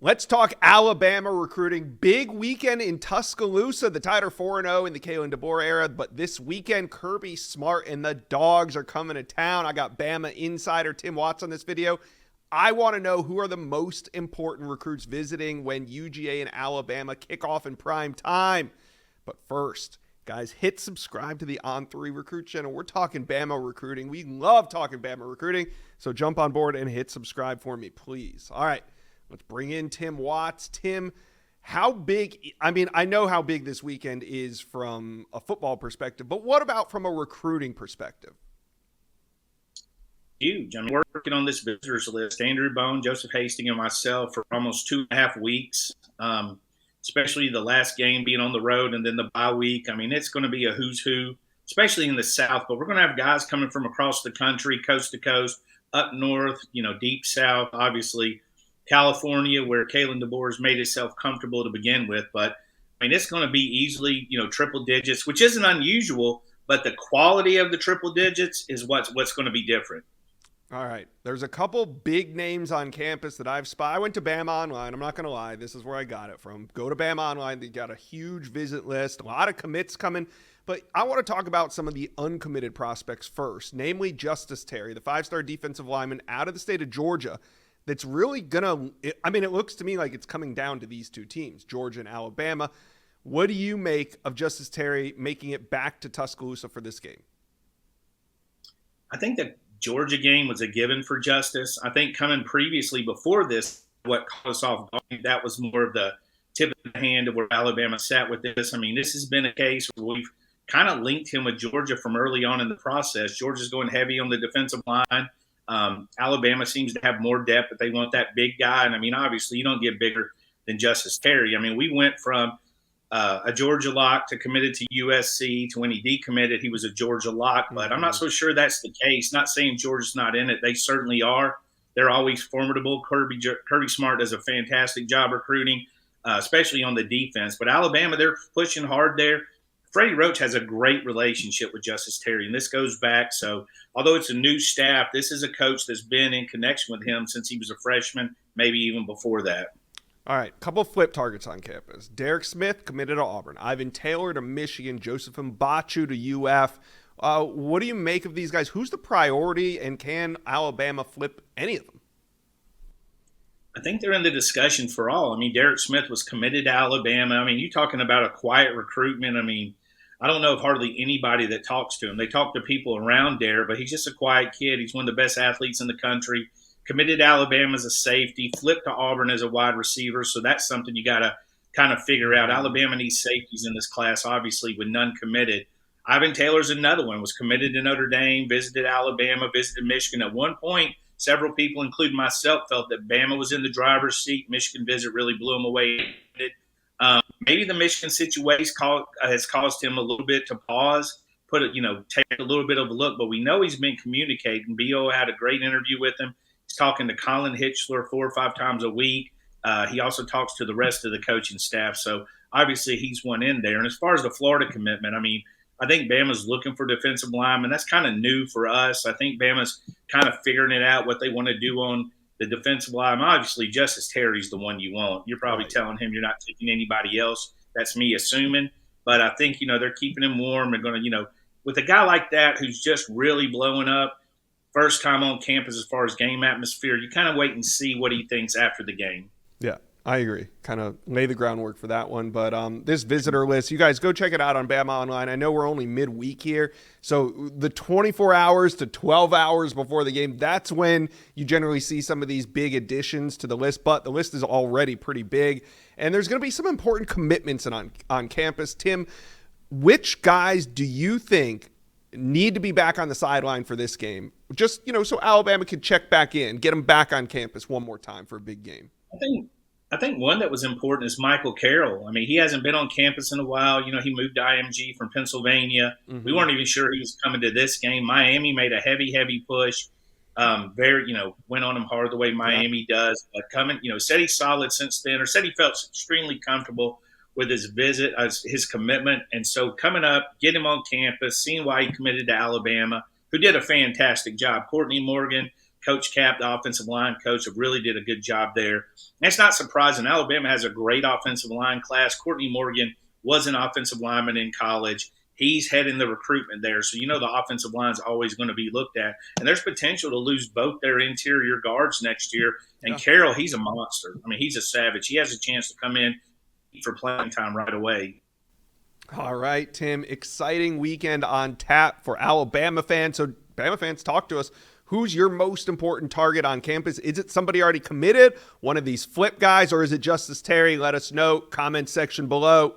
Let's talk Alabama recruiting. Big weekend in Tuscaloosa. The Tide are 4-0 in the Kalen DeBoer era, but this weekend, Kirby Smart and the Dogs are coming to town. I got Bama insider Tim Watts on this video. I want to know who are the most important recruits visiting when UGA and Alabama kick off in prime time. But first, guys, hit subscribe to the On3 Recruit channel. We're talking Bama recruiting. We love talking Bama recruiting, so jump on board and hit subscribe for me, please. All right. Let's bring in Tim Watts. Tim, how big, I know how big this weekend is from a football perspective, but what about from a recruiting perspective? Huge. We're working on this visitors list, Andrew Bone, Joseph Hastings, and myself for almost 2.5 weeks, especially the last game being on the road and then the bye week. It's going to be a who's who, especially in the South, but we're going to have guys coming from across the country, coast to coast, up north, deep South, obviously. California, where Kalen DeBoer has made himself comfortable to begin with. But, it's going to be easily, triple digits, which isn't unusual, but the quality of the triple digits is what's going to be different. All right. There's a couple big names on campus that I've spotted. I went to BamaOnline. I'm not going to lie. This is where I got it from. Go to BamaOnline. They got a huge visit list, a lot of commits coming. But I want to talk about some of the uncommitted prospects first, namely Justice Terry, the 5-star defensive lineman out of the state of Georgia. That's really going to – it looks to me like it's coming down to these two teams, Georgia and Alabama. What do you make of Justice Terry making it back to Tuscaloosa for this game? I think the Georgia game was a given for Justice. I think coming previously before this, what caught us off guard, that was more of the tip of the hand of where Alabama sat with this. This has been a case where we've kind of linked him with Georgia from early on in the process. Georgia's going heavy on the defensive line. Alabama seems to have more depth, but they want that big guy. And, obviously, you don't get bigger than Justice Terry. We went from a Georgia lock to committed to USC to when he decommitted, he was a Georgia lock. But I'm not so sure that's the case. Not saying Georgia's not in it. They certainly are. They're always formidable. Kirby Smart does a fantastic job recruiting, especially on the defense. But Alabama, they're pushing hard there. Freddie Roach has a great relationship with Justice Terry, and this goes back. So although it's a new staff, this is a coach that's been in connection with him since he was a freshman, maybe even before that. All right, couple flip targets on campus. Derek Smith committed to Auburn. Ivan Taylor to Michigan. Joseph Mbachu to UF. What do you make of these guys? Who's the priority, and can Alabama flip any of them? I think they're in the discussion for all. Derek Smith was committed to Alabama. You're talking about a quiet recruitment. I don't know of hardly anybody that talks to him. They talk to people around Derek, but he's just a quiet kid. He's one of the best athletes in the country. Committed to Alabama as a safety, flipped to Auburn as a wide receiver. So that's something you got to kind of figure out. Alabama needs safeties in this class, obviously, with none committed. Ivan Taylor's another one, was committed to Notre Dame, visited Alabama, visited Michigan. At one point, several people, including myself, felt that Bama was in the driver's seat. Michigan visit really blew him away. Maybe the Michigan situation has caused him a little bit to pause, take a little bit of a look. But we know he's been communicating. B.O. had a great interview with him. He's talking to Colin Hitchler 4 or 5 times a week. He also talks to the rest of the coaching staff. So obviously he's one in there. And as far as the Florida commitment, I think Bama's looking for defensive linemen. That's kind of new for us. I think Bama's kind of figuring it out what they want to do on the defensive line. Obviously, Justice Terry's the one you want. You're probably telling him you're not taking anybody else. That's me assuming. But I think, they're keeping him warm. They're going to, with a guy like that who's just really blowing up, first time on campus as far as game atmosphere, you kind of wait and see what he thinks after the game. Yeah, I agree. Kind of lay the groundwork for that one. But this visitor list, you guys go check it out on BamaOnline. I know we're only midweek here. So the 24 hours to 12 hours before the game, that's when you generally see some of these big additions to the list. But the list is already pretty big. And there's going to be some important commitments on campus. Tim, which guys do you think need to be back on the sideline for this game? Just, so Alabama can check back in, get them back on campus one more time for a big game. I think one that was important is Michael Carroll. he hasn't been on campus in a while. He moved to IMG from Pennsylvania. Mm-hmm. We weren't even sure he was coming to this game. Miami made a heavy push. Went on him hard the way Miami does. But said he's solid since then, or said he felt extremely comfortable with his visit, his commitment. And so coming up, get him on campus, seeing why he committed to Alabama, who did a fantastic job. Courtney Morgan, Coach Cap, the offensive line coach, really did a good job there. And it's not surprising. Alabama has a great offensive line class. Courtney Morgan was an offensive lineman in college. He's heading the recruitment there. So, the offensive line is always going to be looked at. And there's potential to lose both their interior guards next year. And Carroll, he's a monster. I mean, he's a savage. He has a chance to come in for playing time right away. All right, Tim, exciting weekend on tap for Alabama fans. So, Bama fans, talk to us. Who's your most important target on campus? Is it somebody already committed, one of these flip guys, or is it Justice Terry? Let us know. Comment section below.